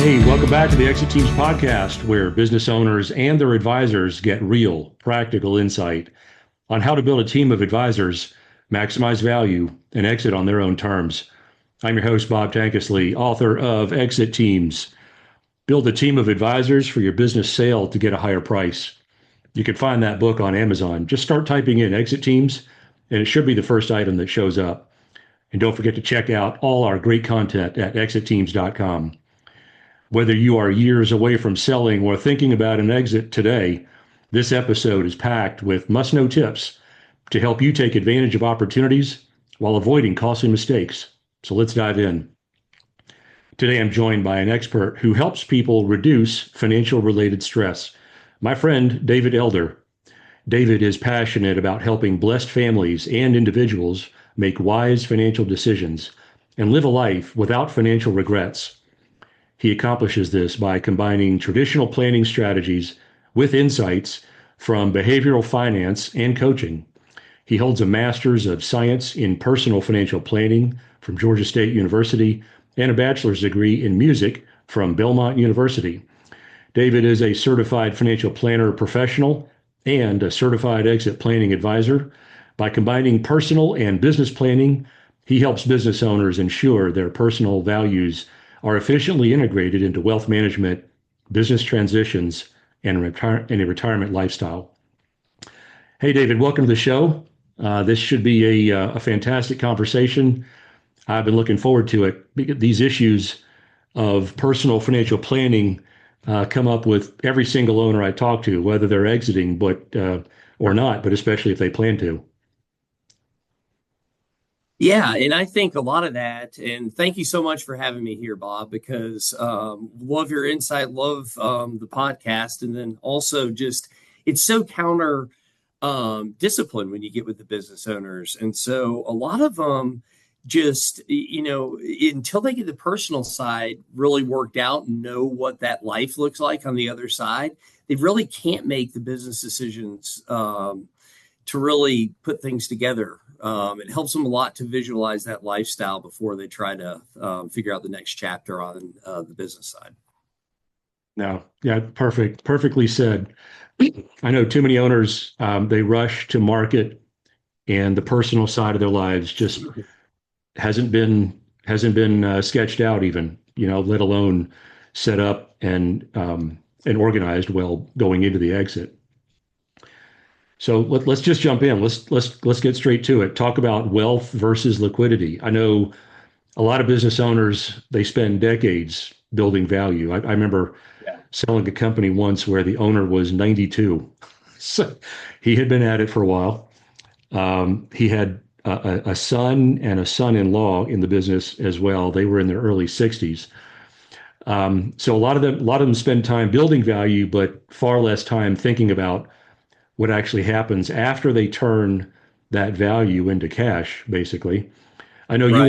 Hey, welcome back to the Exit Teams podcast, where business owners and their advisors get real, practical insight on how to build a team of advisors, maximize value, and exit on their own terms. I'm your host, Bob Tankesley, author of Exit Teams. Build a team of advisors for your business sale to get a higher price. You can find that book on Amazon. Just start typing in Exit Teams, and it should be the first item that shows up. And don't forget to check out all our great content at exitteams.com. Whether you are years away from selling or thinking about an exit today, this episode is packed with must-know tips to help you take advantage of opportunities while avoiding costly mistakes. So let's dive in. Today, I'm joined by an expert who helps people reduce financial-related stress. My friend, David Elder. David is passionate about helping blessed families and individuals make wise financial decisions and live a life without financial regrets. He accomplishes this by combining traditional planning strategies with insights from behavioral finance and coaching. He holds a Master's of Science in Personal Financial Planning from Georgia State University and a bachelor's degree in music from Belmont University. David is a certified financial planner professional and a certified exit planning advisor. By combining personal and business planning, he helps business owners ensure their personal values are efficiently integrated into wealth management, business transitions, and a retirement lifestyle. Hey, David, welcome to the show. This should be a fantastic conversation. I've been looking forward to it. These issues of personal financial planning come up with every single owner I talk to, whether they're exiting or not, but especially if they plan to. Yeah, and I think a lot of that, and thank you so much for having me here, Bob, because love your insight, love the podcast, and then also just it's so counter discipline when you get with the business owners, and so a lot of them just until they get the personal side really worked out and know what that life looks like on the other side, they really can't make the business decisions to really put things together. It helps them a lot to visualize that lifestyle before they try to figure out the next chapter on the business side. No, yeah, perfectly said. I know too many owners, they rush to market and the personal side of their lives just hasn't been sketched out even, let alone set up and organized well going into the exit. So let's just jump in. Let's get straight to it. Talk about wealth versus liquidity. I know a lot of business owners, they spend decades building value. I remember selling a company once where the owner was 92. So he had been at it for a while. He had a son and a son-in-law in the business as well. They were in their early 60s. So a lot of them spend time building value, but far less time thinking about what actually happens after they turn that value into cash, basically. I know Right.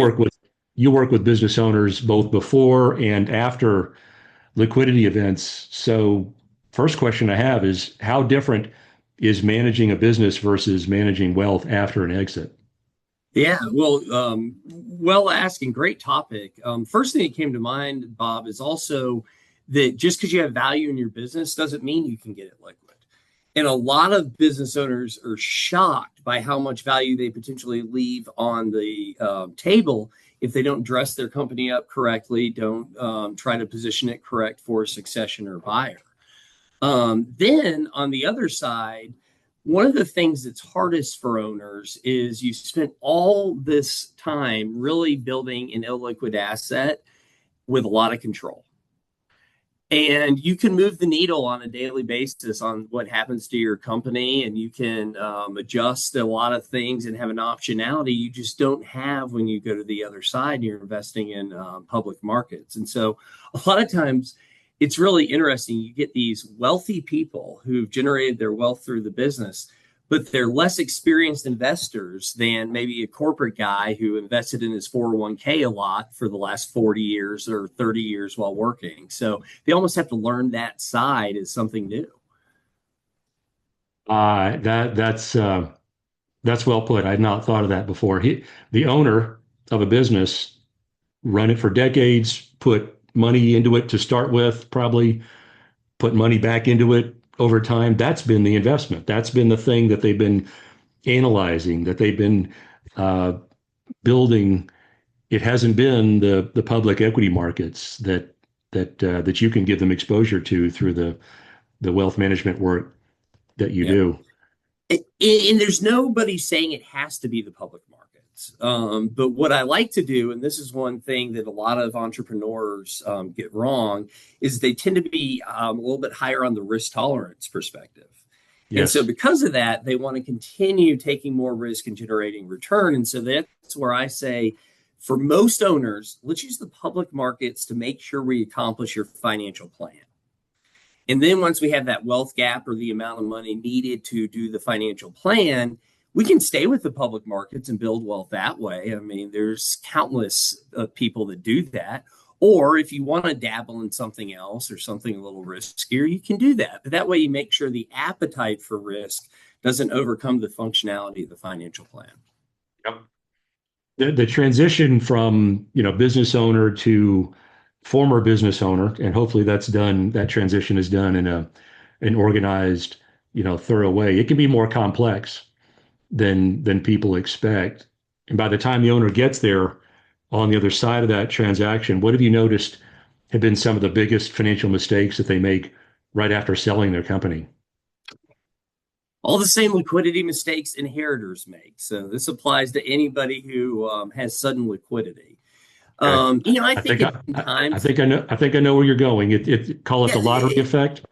you work with business owners both before and after liquidity events. So first question I have is how different is managing a business versus managing wealth after an exit? Yeah, well asking, great topic. First thing that came to mind, Bob, is also that just because you have value in your business doesn't mean you can get it liquid. And a lot of business owners are shocked by how much value they potentially leave on the table if they don't dress their company up correctly, don't try to position it correct for succession or buyer. Then on the other side, one of the things that's hardest for owners is you spent all this time really building an illiquid asset with a lot of control. And you can move the needle on a daily basis on what happens to your company, and you can adjust a lot of things and have an optionality you just don't have when you go to the other side and you're investing in public markets. And so a lot of times it's really interesting. You get these wealthy people who've generated their wealth through the business, but they're less experienced investors than maybe a corporate guy who invested in his 401k a lot for the last 40 years or 30 years while working. So they almost have to learn that side as something new. That's well put. I had not thought of that before. The owner of a business, run it for decades, put money into it to start with, probably put money back into it over time. That's been the investment. That's been the thing that they've been analyzing, that they've been uh, building. It hasn't been the public equity markets that you can give them exposure to through the wealth management work that you Yeah. do. And there's nobody saying it has to be the public markets. But what I like to do, and this is one thing that a lot of entrepreneurs get wrong, is they tend to be a little bit higher on the risk tolerance perspective. And so, Yes. because of that, they want to continue taking more risk and generating return. And so, that's where I say, for most owners, let's use the public markets to make sure we accomplish your financial plan. And then once we have that wealth gap or the amount of money needed to do the financial plan, we can stay with the public markets and build wealth that way. I mean, there's countless people that do that. Or if you want to dabble in something else or something a little riskier, you can do that. But that way you make sure the appetite for risk doesn't overcome the functionality of the financial plan. Yep. The transition from business owner to former business owner, and hopefully that transition is done in an organized, thorough way. It can be more complex than people expect. And by the time the owner gets there on the other side of that transaction, what have you noticed have been some of the biggest financial mistakes that they make right after selling their company? All the same liquidity mistakes inheritors make. So this applies to anybody who has sudden liquidity. Okay. I I think think at I times, think I know where you're going. Call it yeah, the lottery effect.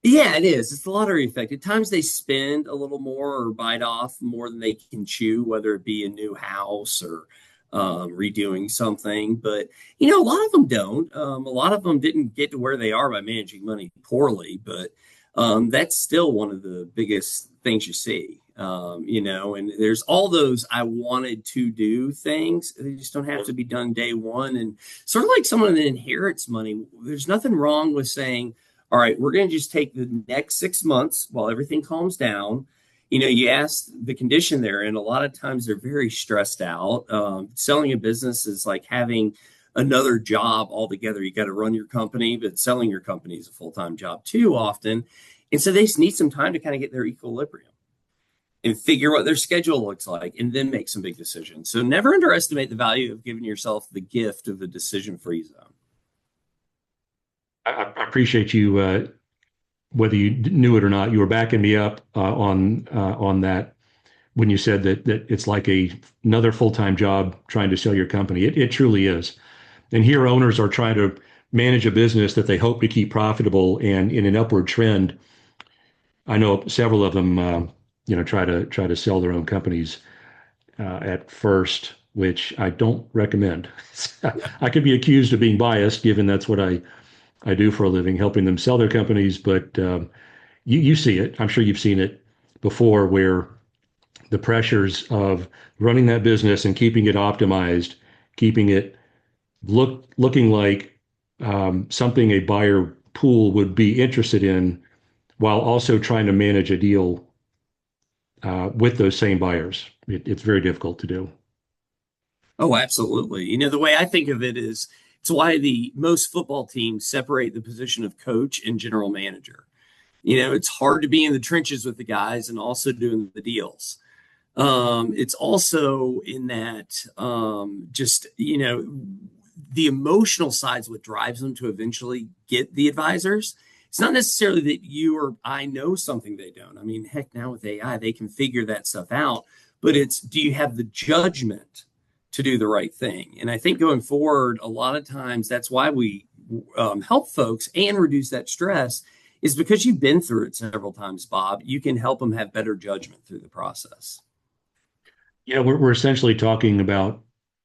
yeah, it is. It's the lottery effect. At times they spend a little more or bite off more than they can chew, whether it be a new house or redoing something. But, a lot of them don't. A lot of them didn't get to where they are by managing money poorly. But that's still one of the biggest things you see. And there's all those I wanted to do things. They just don't have to be done day one. And sort of like someone that inherits money, there's nothing wrong with saying, all right, we're going to just take the next 6 months while everything calms down. You ask the condition they're in. A lot of times they're very stressed out. Selling a business is like having another job altogether. You got to run your company, but selling your company is a full-time job too often. And so they just need some time to kind of get their equilibrium and figure what their schedule looks like and then make some big decisions. So never underestimate the value of giving yourself the gift of the decision-free zone. I appreciate you, whether you knew it or not. You were backing me up on that when you said that it's like another full-time job trying to sell your company. It truly is. And here, owners are trying to manage a business that they hope to keep profitable and in an upward trend. I know several of them, try to sell their own companies at first, which I don't recommend. I could be accused of being biased, given that's what I do for a living, helping them sell their companies. But you see it. I'm sure you've seen it before, where the pressures of running that business and keeping it optimized, keeping it looking like something a buyer pool would be interested in, while also trying to manage a deal with those same buyers. It's very difficult to do. Oh, absolutely. The way I think of it is it's why the most football teams separate the position of coach and general manager. It's hard to be in the trenches with the guys and also doing the deals. It's also in that the emotional side is what drives them to eventually get the advisors. It's not necessarily that you or I know something they don't. I mean, heck, now with AI, they can figure that stuff out. But it's, do you have the judgment to do the right thing? And I think going forward, a lot of times that's why we help folks and reduce that stress, is because you've been through it several times, Bob. You can help them have better judgment through the process. We're essentially talking about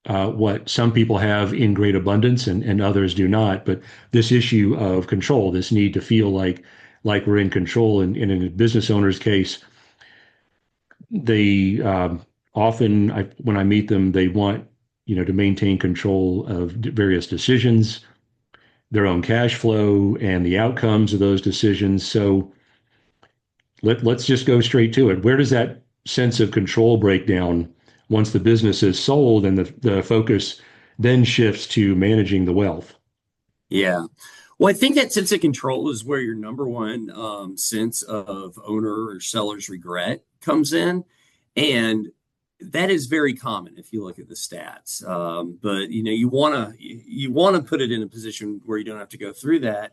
what some people have in great abundance and others do not. But this issue of control, this need to feel like we're in control. And in a business owner's case, they often, when I meet them, they want to maintain control of various decisions, their own cash flow, and the outcomes of those decisions. So let's just go straight to it. Where does that sense of control break down once the business is sold and the focus then shifts to managing the wealth? Yeah. Well, I think that sense of control is where your number one sense of owner or seller's regret comes in. And that is very common if you look at the stats. But you want to put it in a position where you don't have to go through that.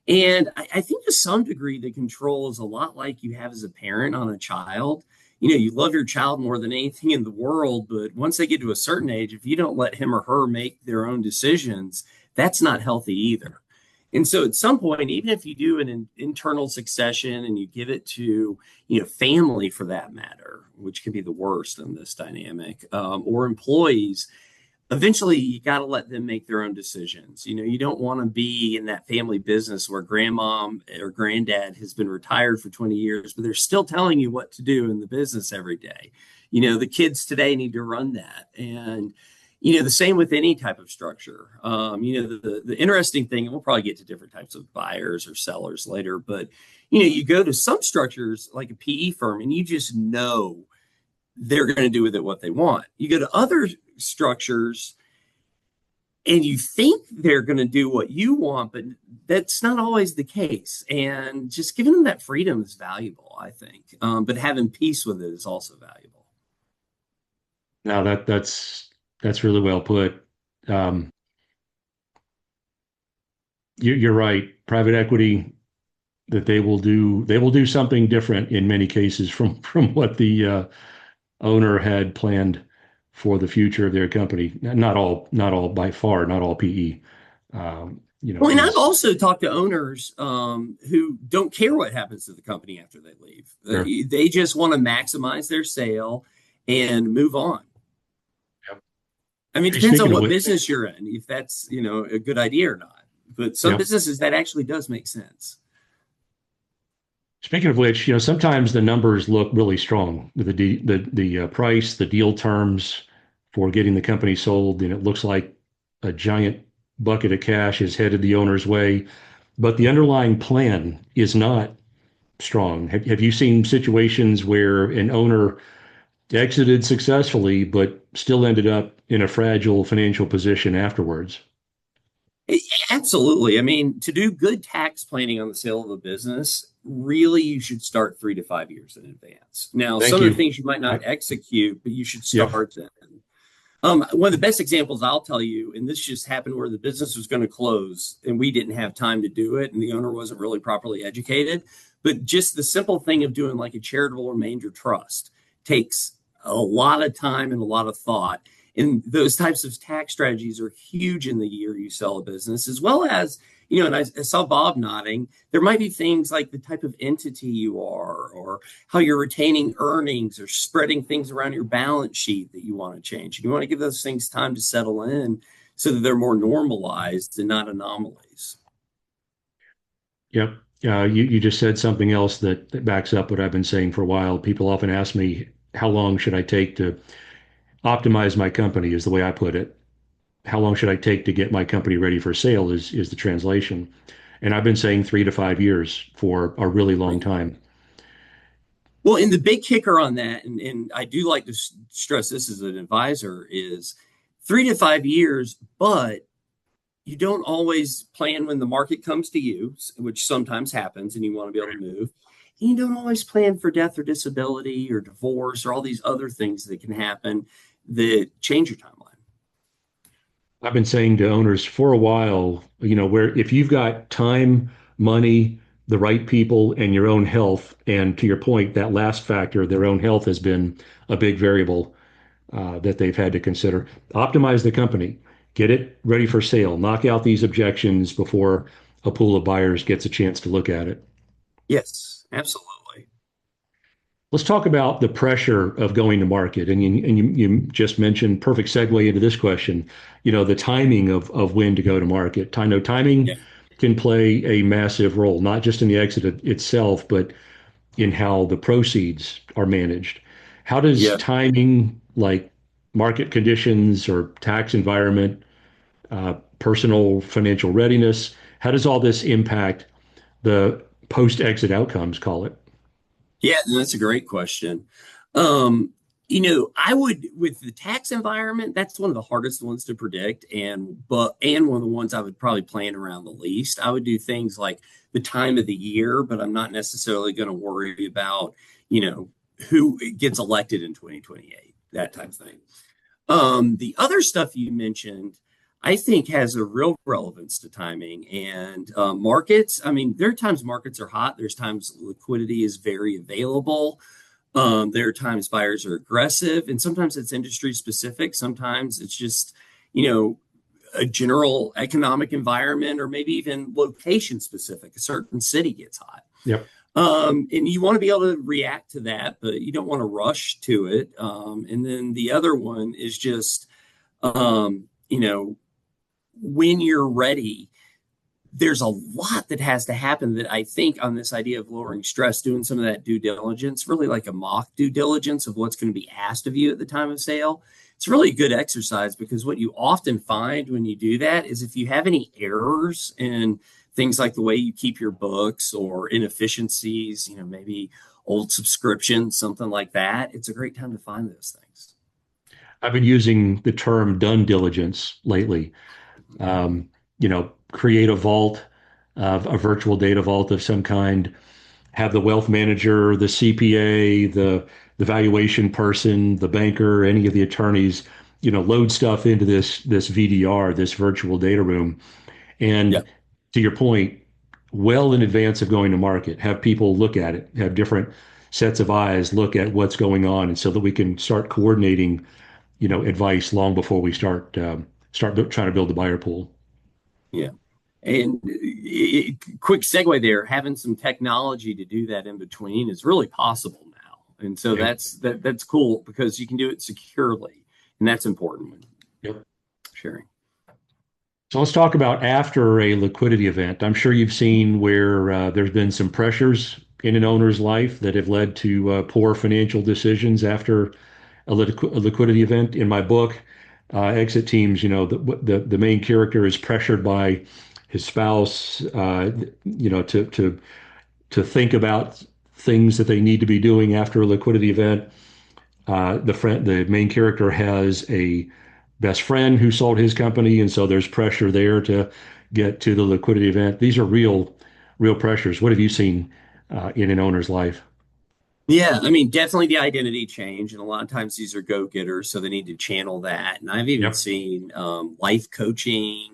And I think to some degree, the control is a lot like you have as a parent on a child. You love your child more than anything in the world, but once they get to a certain age, if you don't let him or her make their own decisions, that's not healthy either. And so at some point, even if you do an internal succession and you give it to, family for that matter, which can be the worst in this dynamic, or employees, eventually you got to let them make their own decisions. You don't want to be in that family business where grandmom or granddad has been retired for 20 years, but they're still telling you what to do in the business every day. The kids today need to run that. And, the same with any type of structure. The interesting thing, and we'll probably get to different types of buyers or sellers later, but, you go to some structures like a PE firm and you just know they're going to do with it what they want. You go to other structures and you think they're going to do what you want, but that's not always the case. And just giving them that freedom is valuable, I think. But having peace with it is also valuable. Now that's really well put. Um, you're right. Private equity, that they will do something different in many cases from what the owner had planned for the future of their company. Not all by far, not all PE, Well, and I've is also talked to owners who don't care what happens to the company after they leave. there. They just want to maximize their sale and move on. Yep. I mean, it Hey, depends on speaking of what which, business you're in, if that's, a good idea or not. But some yep. businesses that actually does make sense. Speaking of which, sometimes the numbers look really strong. The price, the deal terms for getting the company sold, and it looks like a giant bucket of cash is headed the owner's way, but the underlying plan is not strong. Have you seen situations where an owner exited successfully, but still ended up in a fragile financial position afterwards? Absolutely. I mean, to do good tax planning on the sale of a business, really you should start 3 to 5 years in advance. Now, Thank some of the you. things you might not execute, but you should Yep. start then. One of the best examples I'll tell you, and this just happened where the business was going to close and we didn't have time to do it, and the owner wasn't really properly educated. But just the simple thing of doing like a charitable remainder trust takes a lot of time and a lot of thought. And those types of tax strategies are huge in the year you sell a business, as well as, and I saw Bob nodding. There might be things like the type of entity you are, or how you're retaining earnings or spreading things around your balance sheet that you want to change. And you want to give those things time to settle in so that they're more normalized and not anomalies. Yep. You just said something else that backs up what I've been saying for a while. People often ask me, how long should I take to optimize my company, is the way I put it. How long should I take to get my company ready for sale is the translation. And I've been saying 3 to 5 years for a really long Right. time. Well, and the big kicker on that, and I do like to stress this as an advisor, is 3 to 5 years, but you don't always plan when the market comes to you, which sometimes happens, and you want to be able to move. And you don't always plan for death or disability or divorce or all these other things that can happen that change your timeline. I've been saying to owners for a while, where if you've got time, money, the right people, and your own health, and to your point, that last factor, their own health has been a big variable that they've had to consider. Optimize the company, get it ready for sale, knock out these objections before a pool of buyers gets a chance to look at it. Yes, absolutely. Let's talk about the pressure of going to market. And you just mentioned, perfect segue into this question, the timing of when to go to market. I know timing Yeah. can play a massive role, not just in the exit itself, but in how the proceeds are managed. How does Yeah. timing, like market conditions or tax environment, personal financial readiness, how does all this impact the post-exit outcomes, call it? Yeah, that's a great question. Um, I would, with the tax environment, that's one of the hardest ones to predict, and one of the ones I would probably plan around the least. I would do things like the time of the year, but I'm not necessarily going to worry about, who gets elected in 2028, that type of thing. The other stuff you mentioned, I think, has a real relevance to timing and markets. I mean, there are times markets are hot. There's times liquidity is very available. There are times buyers are aggressive, and sometimes it's industry specific. Sometimes it's just, a general economic environment, or maybe even location specific. A certain city gets hot. Yep. And you want to be able to react to that, but you don't want to rush to it. And then the other one is just, when you're ready, there's a lot that has to happen that I think on this idea of lowering stress, doing some of that due diligence, really like a mock due diligence of what's going to be asked of you at the time of sale. It's really a good exercise, because what you often find when you do that is if you have any errors in things like the way you keep your books or inefficiencies, maybe old subscriptions, something like that, it's a great time to find those things. I've been using the term done diligence lately. Create a vault, a virtual data vault of some kind, have the wealth manager, the CPA, the valuation person, the banker, any of the attorneys, load stuff into this VDR, this virtual data room. Yeah. And to your point, well in advance of going to market, have people look at it, have different sets of eyes look at what's going on, and so that we can start coordinating, advice long before we start trying to build the buyer pool. Yeah. And quick segue there, having some technology to do that in between is really possible now. And so Yep. that's cool, because you can do it securely. And that's important when Yep. sharing. So let's talk about after a liquidity event. I'm sure you've seen where there's been some pressures in an owner's life that have led to poor financial decisions after a liquidity event. In my book, Exit Teams, the main character is pressured by his spouse, to think about things that they need to be doing after a liquidity event. The main character has a best friend who sold his company, and so there's pressure there to get to the liquidity event. These are real pressures. What have you seen in an owner's life? Yeah, I mean, definitely the identity change. And a lot of times these are go-getters, so they need to channel that. And I've even Yep. seen life coaching,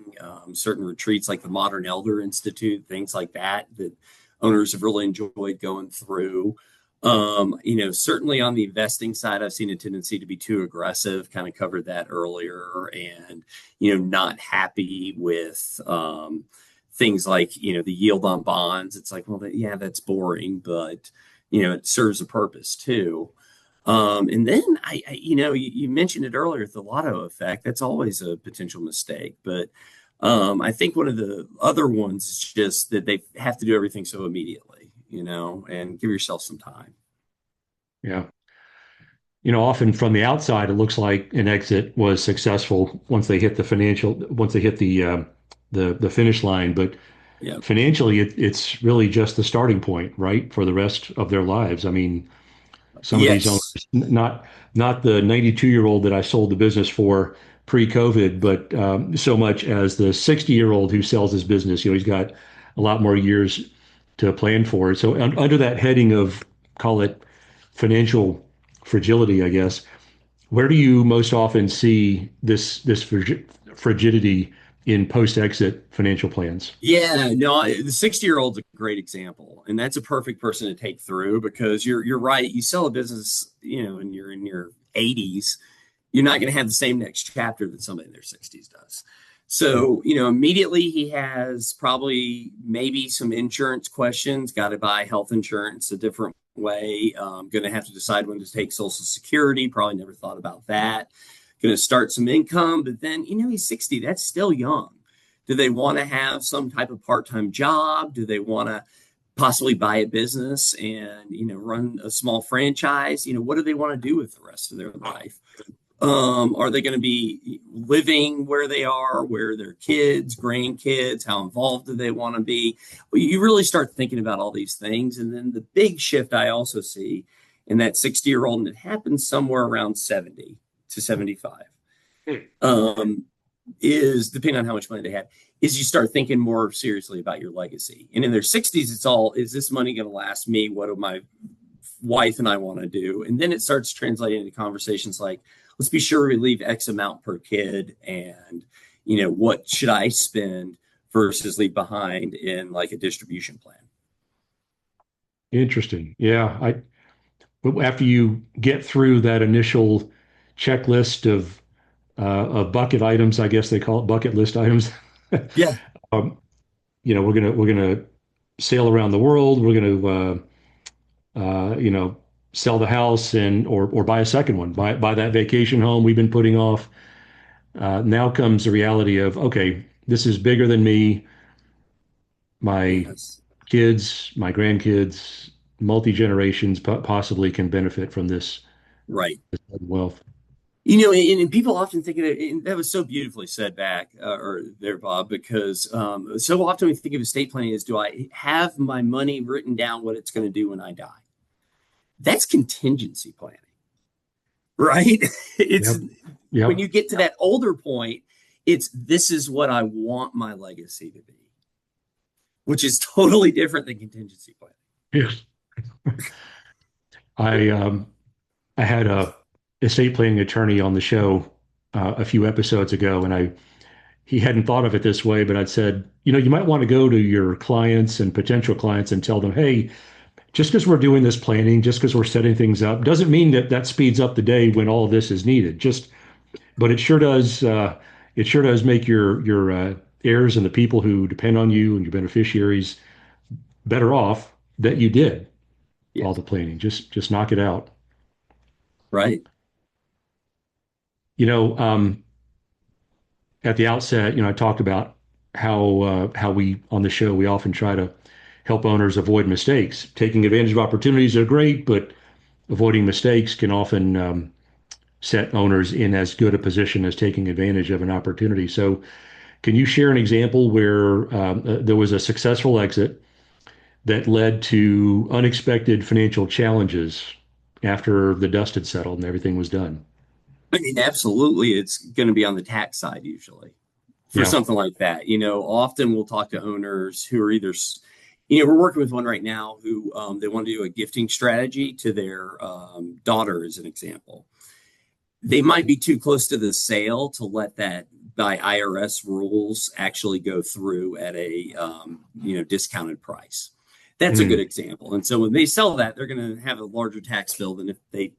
certain retreats like the Modern Elder Institute, things like that, that owners have really enjoyed going through. Certainly on the investing side, I've seen a tendency to be too aggressive, kind of covered that earlier, and, not happy with things like, the yield on bonds. It's like, well, yeah, that's boring, but it serves a purpose too. And then you mentioned it earlier, the lotto effect. That's always a potential mistake. But I think one of the other ones is just that they have to do everything so immediately, and give yourself some time. Yeah. Often from the outside, it looks like an exit was successful once they hit the finish line. But Yeah. financially, it's really just the starting point, right, for the rest of their lives. I mean, some of these owners, Yes. not the 92-year-old that I sold the business for pre-COVID, but so much as the 60-year-old who sells his business. He's got a lot more years to plan for. So under that heading of, call it financial fragility, I guess, where do you most often see this fragility in post-exit financial plans? Yeah, no, the 60-year-old's a great example, and that's a perfect person to take through, because you're right. You sell a business, and you're in your 80s, you're not going to have the same next chapter that somebody in their 60s does. So, immediately he has probably maybe some insurance questions, got to buy health insurance a different way, going to have to decide when to take Social Security, probably never thought about that. Going to start some income, but then, he's 60, that's still young. Do they want to have some type of part-time job? Do they want to possibly buy a business and, run a small franchise? What do they want to do with the rest of their life? Are they going to be living where they are, where their kids, grandkids, how involved do they want to be? Well, you really start thinking about all these things. And then the big shift I also see And that 60-year-old, and it happens somewhere around 70 to 75, Hmm. is depending on how much money they had, is you start thinking more seriously about your legacy. And in their 60s, it's all, is this money going to last me? What do my wife and I want to do? And then it starts translating into conversations like, let's be sure we leave X amount per kid. And, what should I spend versus leave behind in like a distribution plan? Interesting. Yeah. After you get through that initial checklist of bucket items, I guess they call it bucket list items. Yeah. um, we're gonna sail around the world. We're gonna sell the house and or buy a second one. Buy that vacation home we've been putting off. Now comes the reality of, okay, this is bigger than me. My Yes. kids, my grandkids, multi generations possibly can benefit from Right. this wealth. And people often think of it, and that was so beautifully said back or there, Bob, because so often we think of estate planning as, do I have my money written down what it's going to do when I die? That's contingency planning, right? It's Yep. when Yep. you get to that older point, it's this is what I want my legacy to be, which is totally different than contingency planning. Yes. I had a estate planning attorney on the show a few episodes ago, and I he hadn't thought of it this way, but I'd said, you might want to go to your clients and potential clients and tell them, hey, just because we're doing this planning, just because we're setting things up, doesn't mean that that speeds up the day when all of this is needed. But it sure does. It sure does make your heirs and the people who depend on you and your beneficiaries better off that you did all Yes. the planning. Just knock it out. Right. You know, at the outset, I talked about how we on the show we often try to help owners avoid mistakes. Taking advantage of opportunities are great, but avoiding mistakes can often set owners in as good a position as taking advantage of an opportunity. So, can you share an example where there was a successful exit that led to unexpected financial challenges after the dust had settled and everything was done? I mean, absolutely, it's going to be on the tax side usually for Yeah. something like that. Often we'll talk to owners who are either, we're working with one right now who they want to do a gifting strategy to their daughter, as an example. They might be too close to the sale to let that by IRS rules actually go through at a discounted price. That's a good Mm. example. And so when they sell that, they're going to have a larger tax bill than if they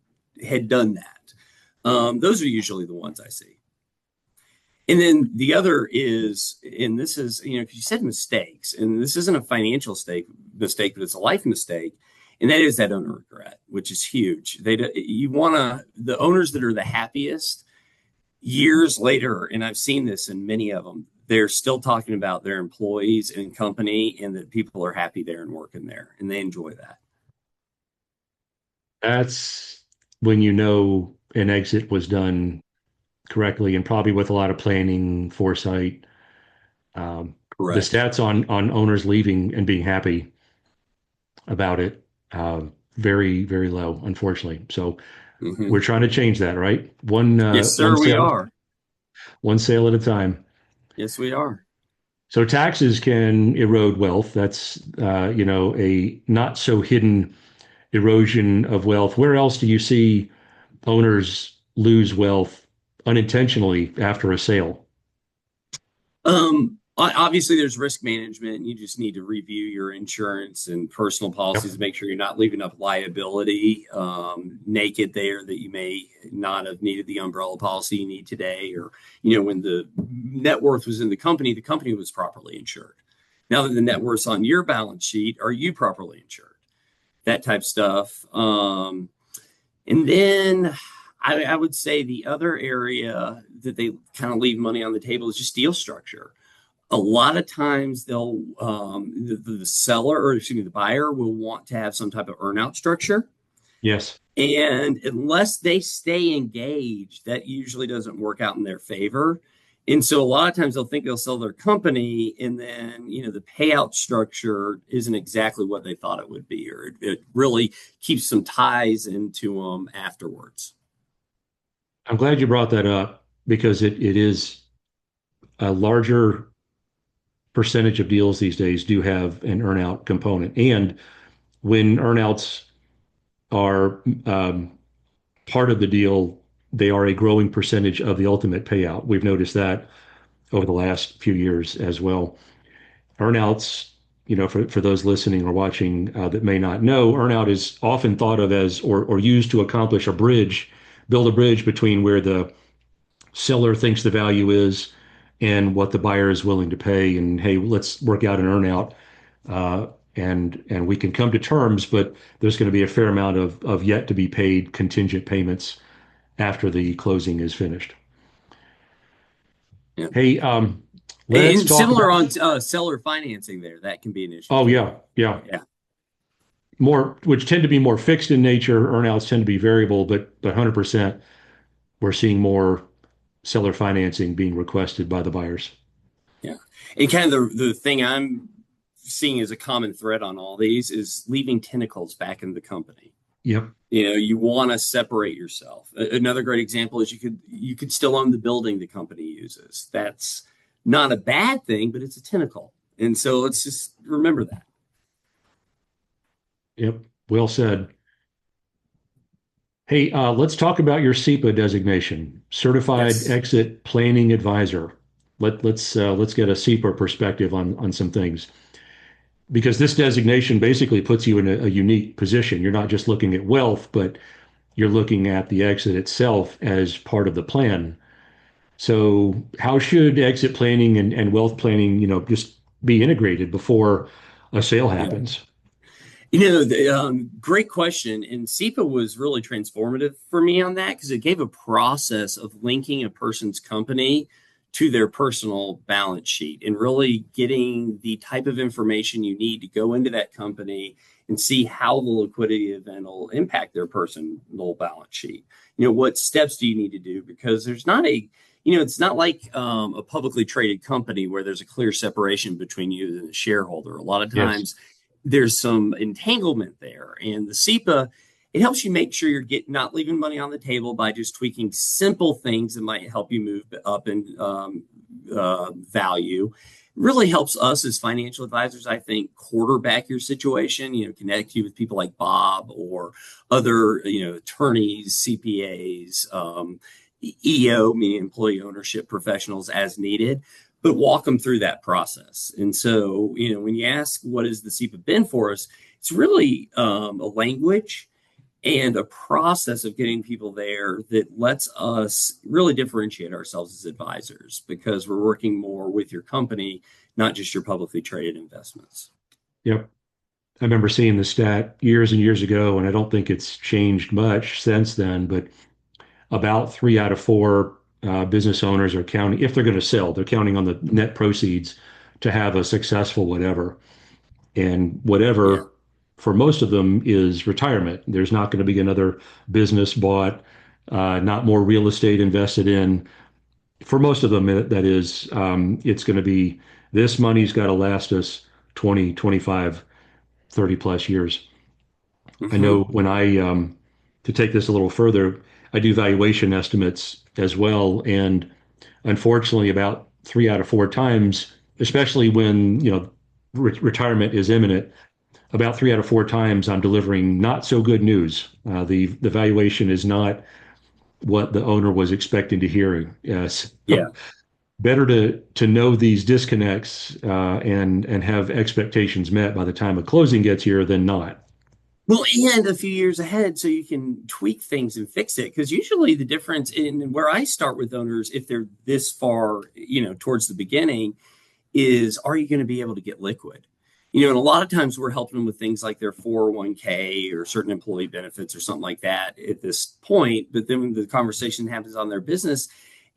had done that. Those are usually the ones I see. And then the other is, and this is, because you said mistakes, and this isn't a financial mistake, but it's a life mistake. And that is that owner regret, which is huge. The owners that are the happiest years later, and I've seen this in many of them, they're still talking about their employees and company and that people are happy there and working there and they enjoy that. That's when you know an exit was done correctly and probably with a lot of planning, foresight. The Correct. stats on owners leaving and being happy about it, very, very low, unfortunately. So Hmm. we're trying to change that, right? One Yes, one sir, we sale, are. one sale at a time. Yes, we are. So taxes can erode wealth. That's a not so hidden erosion of wealth. Where else do you see owners lose wealth unintentionally after a sale? Obviously, there's risk management, and you just need to review your insurance and personal policies Yep. to make sure you're not leaving up liability naked there that you may not have needed the umbrella policy you need today, or when the net worth was in the company was properly insured. Now that the net worth's on your balance sheet, are you properly insured? That type of stuff. And then I would say the other area that they kind of leave money on the table is just deal structure. A lot of times the seller, or excuse me, the buyer will want to have some type of earnout structure. Yes. And unless they stay engaged, that usually doesn't work out in their favor. And so a lot of times they'll think they'll sell their company, and then, the payout structure isn't exactly what they thought it would be, or it really keeps some ties into them afterwards. I'm glad you brought that up because it is a larger percentage of deals these days do have an earnout component. And when earnouts are part of the deal, they are a growing percentage of the ultimate payout. We've noticed that over the last few years as well. Earnouts, for those listening or watching that may not know, earnout is often thought of as or used to accomplish build a bridge between where the seller thinks the value is and what the buyer is willing to pay. And hey, let's work out an earnout, and we can come to terms, but there's going to be a fair amount of yet to be paid contingent payments after the closing is finished. Yeah. Hey, let's And talk similar about. on seller financing there, that can be an issue Oh too. yeah, yeah. Yeah. More, which tend to be more fixed in nature. Earnouts tend to be variable, but 100%, we're seeing more seller financing being requested by the buyers. Yeah. And kind of the thing I'm seeing as a common thread on all these is leaving tentacles back in the company. Yep. You want to separate yourself. Another great example is you could still own the building the company uses. That's not a bad thing, but it's a tentacle. And so let's just remember that. Yep. Well said. Hey, let's talk about your SEPA designation, Certified Yes. Exit Planning Advisor. Let's get a SEPA perspective on some things because this designation basically puts you in a unique position. You're not just looking at wealth, but you're looking at the exit itself as part of the plan. So, how should exit planning and wealth planning, just be integrated before a sale Yeah. happens? Great question. And SEPA was really transformative for me on that because it gave a process of linking a person's company to their personal balance sheet and really getting the type of information you need to go into that company and see how the liquidity event will impact their personal balance sheet. What steps do you need to do? Because there's not it's not like a publicly traded company where there's a clear separation between you and the shareholder. A lot of Yes. times there's some entanglement there. And the SEPA, it helps you make sure you're not leaving money on the table by just tweaking simple things that might help you move up in value. Really helps us as financial advisors, I think, quarterback your situation, connect you with people like Bob or other, attorneys, CPAs, EO, meaning employee ownership professionals as needed, but walk them through that process. And so, when you ask what has the SEPA been for us, it's really a language and a process of getting people there that lets us really differentiate ourselves as advisors because we're working more with your company, not just your publicly traded investments. Yep. I remember seeing the stat years and years ago, and I don't think it's changed much since then, but about 3 out of 4 business owners are counting, if they're going to sell, they're counting on the net proceeds to have a successful whatever. And Yeah. whatever for most of them is retirement. There's not going to be another business bought, not more real estate invested in. For most of them, that is, it's going to be this money's got to last us 20, 25, 30 plus years. I Mm-hmm. know to take this a little further, I do valuation estimates as well. And unfortunately, about 3 out of 4 times, especially when, retirement is imminent, about 3 out of 4 times I'm delivering not so good news. The valuation is not what the owner was expecting to hear. Yes. Yeah. Better to know these disconnects and have expectations met by the time a closing gets here than not. Well, and a few years ahead so you can tweak things and fix it. Because usually the difference in where I start with owners, if they're this far, towards the beginning, is are you going to be able to get liquid? And a lot of times we're helping them with things like their 401k or certain employee benefits or something like that at this point. But then when the conversation happens on their business,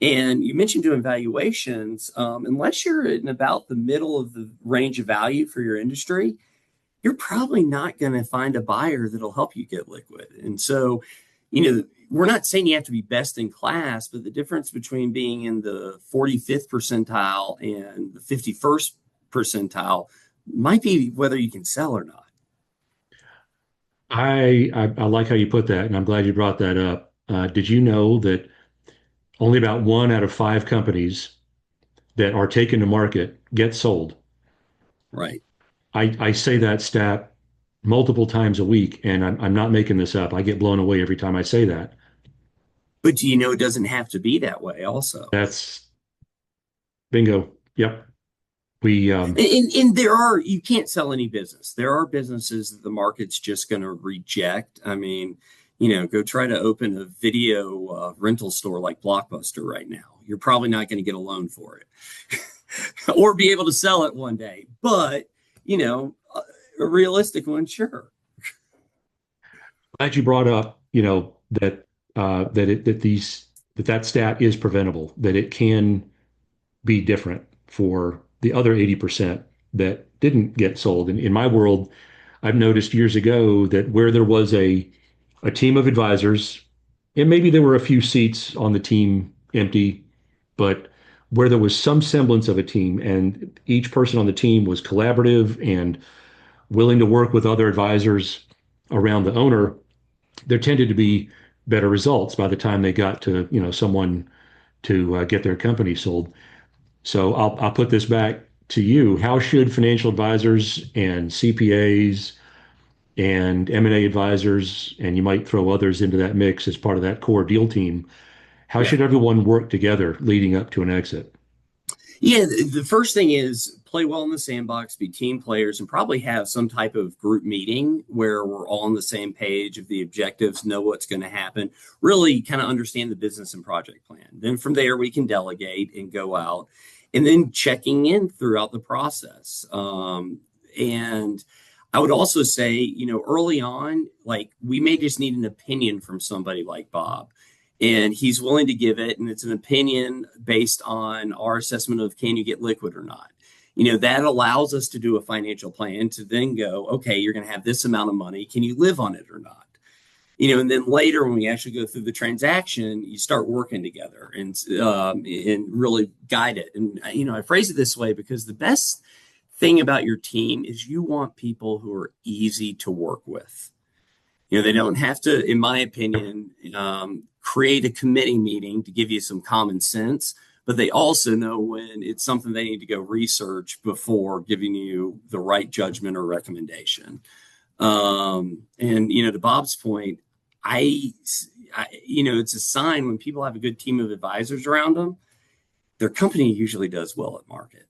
and you mentioned doing valuations, unless you're in about the middle of the range of value for your industry, you're probably not going to find a buyer that'll help you get liquid. And so, we're not saying you have to be best in class, but the difference between being in the 45th percentile and the 51st percentile might be whether you can sell or not. I like how you put that, and I'm glad you brought that up. Did you know that only about 1 out of 5 companies that are taken to market get sold? Right. I say that stat multiple times a week, and I'm not making this up. I get blown away every time I say that. But do you know it doesn't have to be that way also? That's bingo. Yep. We And there are, you can't sell any business. There are businesses that the market's just going to reject. I mean, go try to open a video rental store like Blockbuster right now. You're probably not going to get a loan for it or be able to sell it one day. But, a realistic one, sure. glad you brought up, that that it that these that stat is preventable, that it can be different for the other 80% that didn't get sold. In my world, I've noticed years ago that where there was a team of advisors, and maybe there were a few seats on the team empty, but where there was some semblance of a team and each person on the team was collaborative and willing to work with other advisors around the owner, there tended to be better results by the time they got to, someone to get their company sold. So I'll put this back to you. How should financial advisors and CPAs and M&A advisors, and you might throw others into that mix as part of that core deal team, how Yeah. should everyone work together leading up to an exit? Yeah, the first thing is play well in the sandbox, be team players, and probably have some type of group meeting where we're all on the same page of the objectives, know what's going to happen, really kind of understand the business and project plan. Then from there, we can delegate and go out and then checking in throughout the process. And I would also say, early on, like we may just need an opinion from somebody like Bob and he's willing to give it. And it's an opinion based on our assessment of can you get liquid or not. That allows us to do a financial plan to then go, okay, you're going to have this amount of money. Can you live on it or not? And then later when we actually go through the transaction, you start working together and really guide it. And, I phrase it this way because the best thing about your team is you want people who are easy to work with. They don't have to, in my opinion, create a committee meeting to give you some common sense, but they also know when it's something they need to go research before giving you the right judgment or recommendation. And to Bob's point, it's a sign when people have a good team of advisors around them, their company usually does well at market.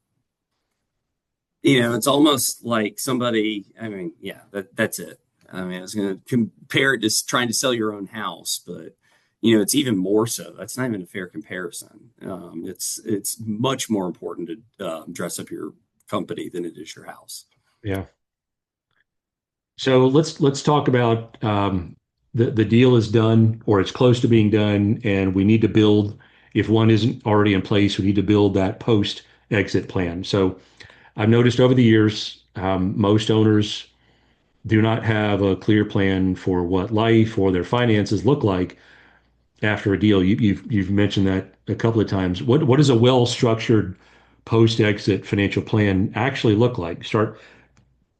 It's almost like somebody, I mean, yeah, that's it. I mean, I was going to compare it to trying to sell your own house, but it's even more so. That's not even a fair comparison. It's much more important to dress up your company than it is your house. Yeah. So let's talk about the deal is done or it's close to being done, and we need to build. If one isn't already in place, we need to build that post exit plan. So I've noticed over the years, most owners do not have a clear plan for what life or their finances look like after a deal. You've mentioned that a couple of times. What does a well-structured post-exit financial plan actually look like?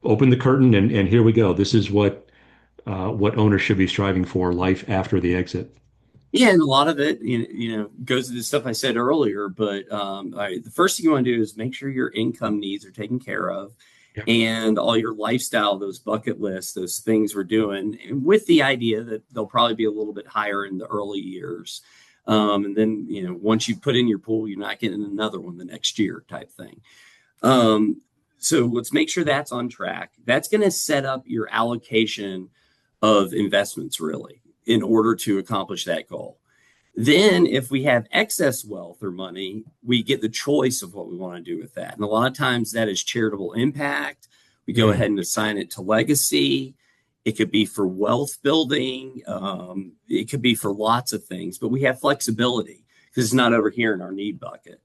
Open the curtain and here we go. This is what owners should be striving for, life after the exit. Yeah, and a lot of it, goes to the stuff I said earlier. But the first thing you want to do is make sure your income needs are taken care of, Yeah. and all your lifestyle, those bucket lists, those things we're doing, with the idea that they'll probably be a little bit higher in the early years. And then, once you put in your pool, you're not getting another one the next year type thing. So let's make sure that's on track. That's going to set up your allocation of investments really in order to accomplish that goal. Then if we have excess wealth or money, we get the choice of what we want to do with that. And a lot of times that is charitable impact. We go ahead and assign it to legacy. It could be for wealth building. It could be for lots of things, but we have flexibility because it's not over here in our need bucket.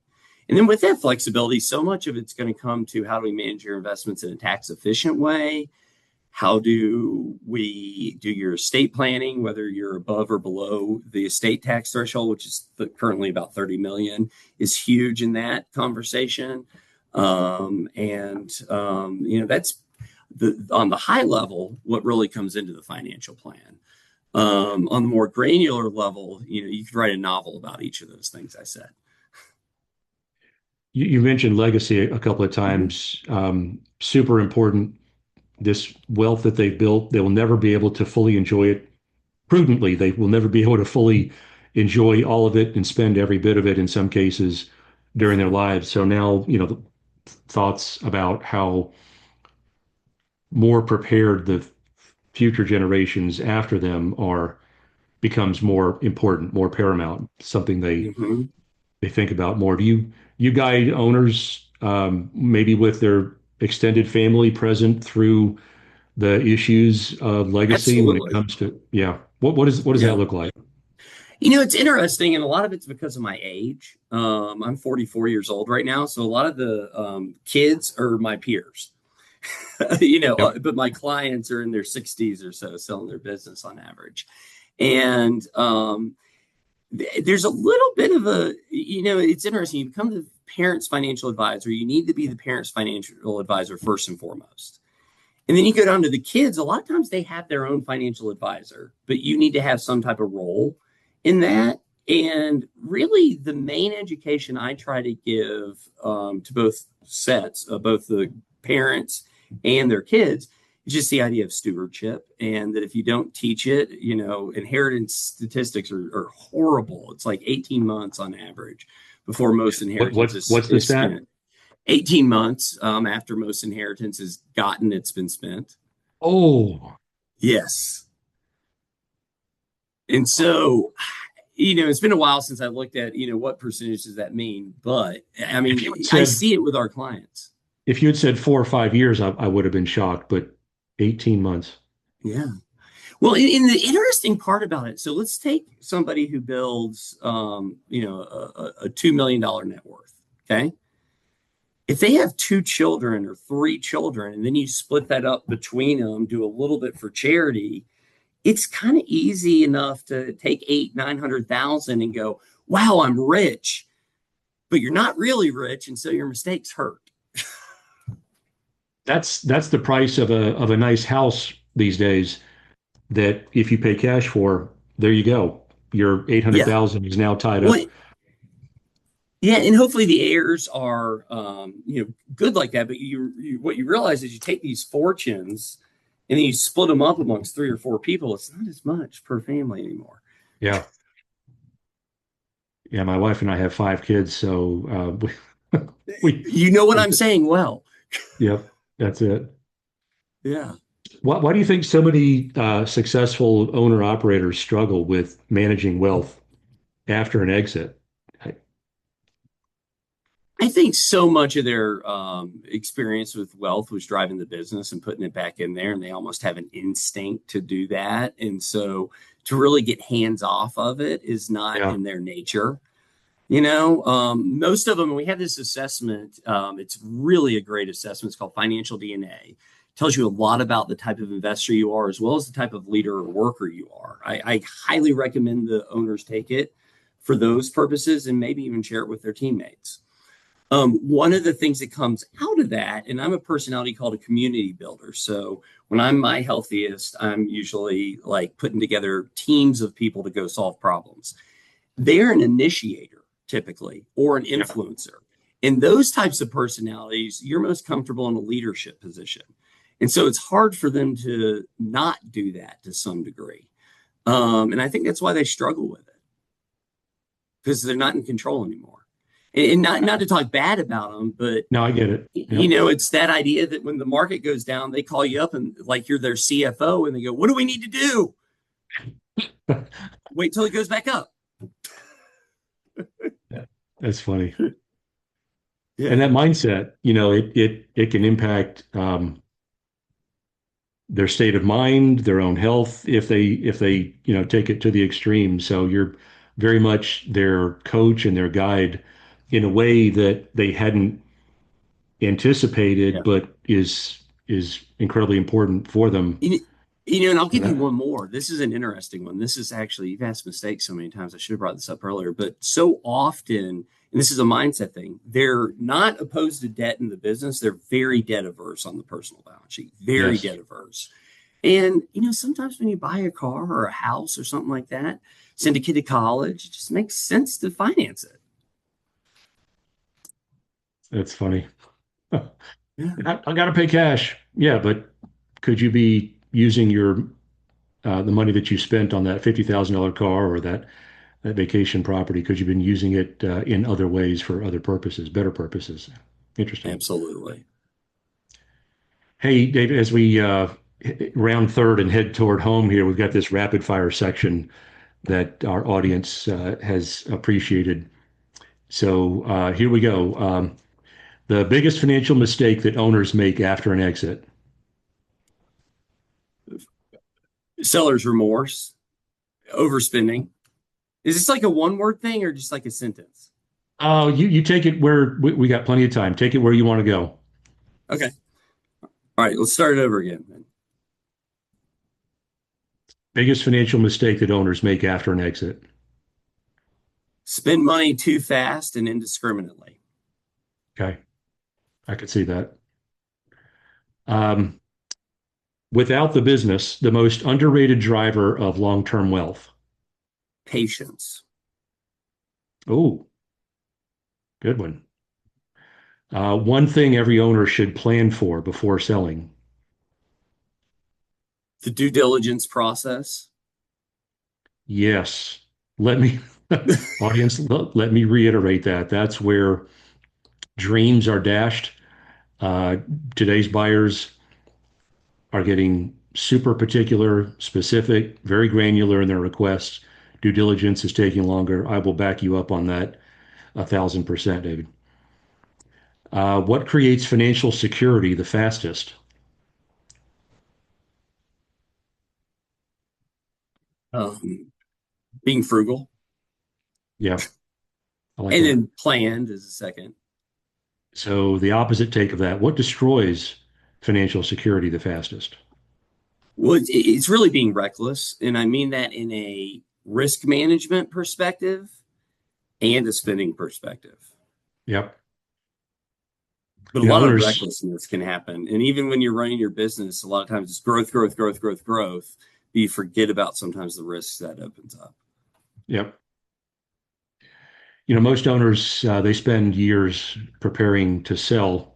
And then with that flexibility, so much of it's going to come to how do we manage your investments in a tax efficient way? How do we do your estate planning, whether you're above or below the estate tax threshold, which is currently about 30 million, is huge in that conversation. That's on the high level, what really comes into the financial plan. On the more granular level, you could write a novel about each of those things I said. You mentioned legacy a couple of Mhm. times. Super important. This wealth that they've built, they will never be able to fully enjoy it prudently. They will never be able to fully enjoy all of it and spend every bit of it in some cases during their lives. So now, the thoughts about how more prepared the future generations after them are becomes more important, more paramount, something Mhm. they think about more. Do you guide owners maybe with their extended family present through the issues of legacy when it Absolutely. comes to yeah? What does that Yeah. look like? It's interesting, and a lot of it's because of my age. I'm 44 years old right now, so a lot of the kids are my peers. Yep. But my clients are in their 60s or so, selling their business on average. And there's a little bit of it's interesting. You become the parent's financial advisor. You need to be the parent's financial advisor first and foremost. And then you go down to the kids. A lot of times they have their own financial advisor, but you need to have some type of role in that. And really, the main education I try to give to both sets, both the parents and their kids, is just the idea of stewardship. And that if you don't teach it, inheritance statistics are horrible. It's like 18 months on average before most What inheritance what's what's the is stat? spent. 18 months after most inheritance is gotten, it's been spent. Oh, Yes. And so, it's been a while since I looked at, what percentage does that mean? But I if mean, you had I said see it with our clients. if you had said 4 or 5 years, I would have been shocked, but 18 months. Yeah. Well, in the interesting part about it, so let's take somebody who builds, a $2 million net worth. Okay. If they have two children or three children, and then you split that up between them, do a little bit for charity, it's kind of easy enough to take 900,000 and go, wow, I'm rich, but you're not really rich. And so your mistakes hurt. That's the price of a nice house these days. That if you pay cash for, there you go. Your Yeah. 800,000 is now tied Well, up. yeah. And hopefully the heirs are, good like that. But what you realize is you take these fortunes and then you split them up amongst three or four people. It's not as much per family anymore. Yeah. Yeah, my wife and I have 5 kids, so we You know what we I'm saying? Well, yep, that's it. yeah. Why do you think so many successful owner operators struggle with managing wealth after an exit? I- I think so much of their experience with wealth was driving the business and putting it back in there, and they almost have an instinct to do that. And so to really get hands off of it is not yeah, in their nature. Most of them, we have this assessment. It's really a great assessment. It's called Financial DNA. It tells you a lot about the type of investor you are, as well as the type of leader or worker you are. I highly recommend the owners take it for those purposes and maybe even share it with their teammates. One of the things that comes out of that, and I'm a personality called a community builder. So when I'm my healthiest, I'm usually like putting together teams of people to go solve problems. They're an initiator typically, or an yeah. influencer. In those types of personalities, you're most comfortable in a leadership position. And so it's hard for them to not do that to some degree. And I think that's why they struggle with it because they're not in control anymore. And not to talk bad about them, but No, I get it. Yep. it's that idea that when the market goes down, they call you up and like you're their CFO and they go, what do we need to do? Wait till it goes back up. Yeah, that's funny. And Yeah. that mindset, it can impact their state of mind, their own health, if they take it to the extreme. So you're very much their coach and their guide in a way that they hadn't anticipated, Yeah. but is is incredibly important for them. You, and I'll For give you that. one more. This is an interesting one. This is actually, you've asked mistakes so many times. I should have brought this up earlier, but so often, and this is a mindset thing, they're not opposed to debt in the business. They're very debt averse on the personal balance sheet, very Yes, debt averse. And, sometimes when you buy a car or a house or something like that, send a kid to college, it just makes sense to finance it. that's funny. Yeah, I got to pay cash. Yeah, but could you be using your the money that you spent on that $50,000 car or that vacation property? Could you have been using it in other ways for other purposes, better purposes? Interesting. absolutely. Hey, David, as we round third and head toward home here, we've got this rapid fire section that our audience has appreciated. So here we go. The biggest financial mistake that owners make after an exit. Seller's remorse, overspending. Is this like a one word thing or just like a sentence? Oh, you take it where we got plenty of time. Take it where you want to go. Okay. All right. Let's start it over again then. Biggest financial mistake that owners make after an exit. Spend money too fast and indiscriminately. Okay, I could see that. Um, Without the business, the most underrated driver of long-term wealth. Patience. Oh, good one. One thing every owner should plan for before selling. The due diligence process. Yes. Let me, audience, let me reiterate that. That's where dreams are dashed. Uh, Today's buyers are getting super particular, specific, very granular in their requests. Due diligence is taking longer. I will back you up on that 1,000%, David. What creates financial security the fastest? Um, Being frugal. Yeah, I like And that. then planned is a second. So the opposite take of that, what destroys financial security the fastest? Well, it's really being reckless. And I mean that in a risk management perspective and a spending perspective. Yep. But a lot of Owners, recklessness can happen. And even when you're running your business, a lot of times it's growth, growth, growth, growth, growth. But you forget about sometimes the risks that opens up. yep. Most owners, they spend years preparing to sell,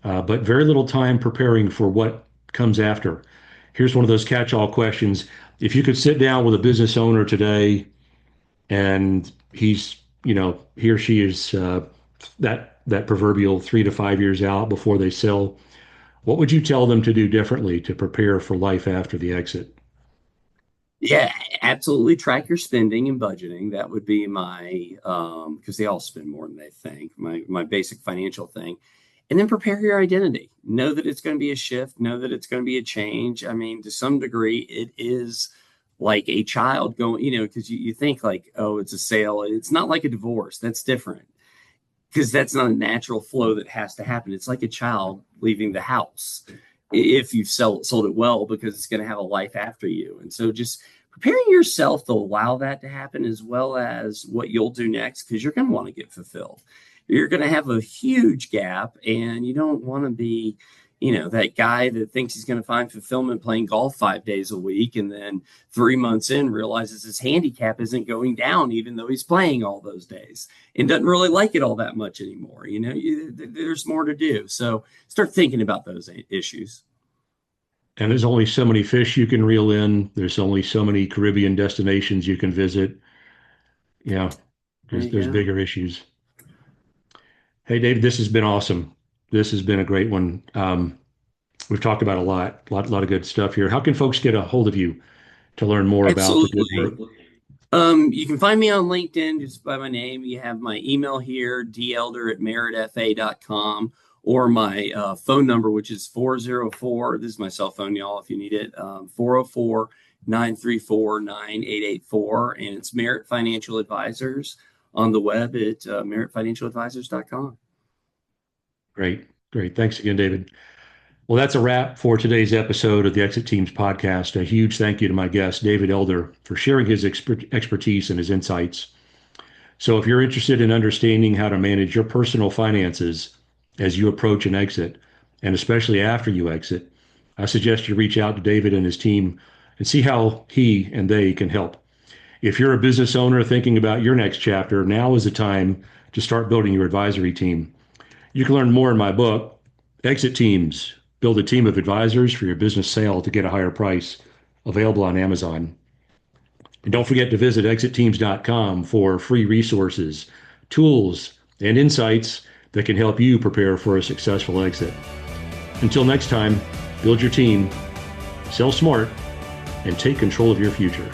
but very little time preparing for what comes after. Here's one of those catch-all questions. If you could sit down with a business owner today and he or she is that proverbial 3 to 5 years out before they sell, what would you tell them to do differently to prepare for life after the exit? Yeah, absolutely. Track your spending and budgeting. That would be my because they all spend more than they think. My basic financial thing. And then prepare your identity. Know that it's going to be a shift, know that it's going to be a change. I mean, to some degree, it is like a child going, because you think like, oh, it's a sale. It's not like a divorce. That's different because that's not a natural flow that has to happen. It's like a child leaving the house if you've sold it well because it's going to have a life after you. And so just preparing yourself to allow that to happen as well as what you'll do next because you're going to want to get fulfilled. You're going to have a huge gap and you don't want to be that guy that thinks he's going to find fulfillment playing golf 5 days a week and then 3 months in realizes his handicap isn't going down even though he's playing all those days and doesn't really like it all that much anymore. There's more to do. So start thinking about those issues. And there's only so many fish you can reel in. There's only so many Caribbean destinations you can visit. Yeah, There there's you go. bigger issues. Hey, David, this has been awesome. This has been a great one. We've talked about a lot of good stuff here. How can folks get a hold of you to learn more about the good Absolutely. work? You can find me on LinkedIn just by my name. You have my email here, delder@meritfa.com, or my phone number, which is 404. This is my cell phone, y'all, if you need it. 404 934 And it's Merit Financial Advisors on the web at meritfinancialadvisors.com. Great, great. Thanks again, David. Well, that's a wrap for today's episode of the Exit Teams podcast. A huge thank you to my guest, David Elder, for sharing his expertise and his insights. So if you're interested in understanding how to manage your personal finances as you approach an exit, and especially after you exit, I suggest you reach out to David and his team and see how he and they can help. If you're a business owner thinking about your next chapter, now is the time to start building your advisory team. You can learn more in my book, Exit Teams, Build a Team of Advisors for Your Business Sale to Get a Higher Price, available on Amazon. And don't forget to visit exitteams.com for free resources, tools, and insights that can help you prepare for a successful exit. Until next time, build your team, sell smart, and take control of your future.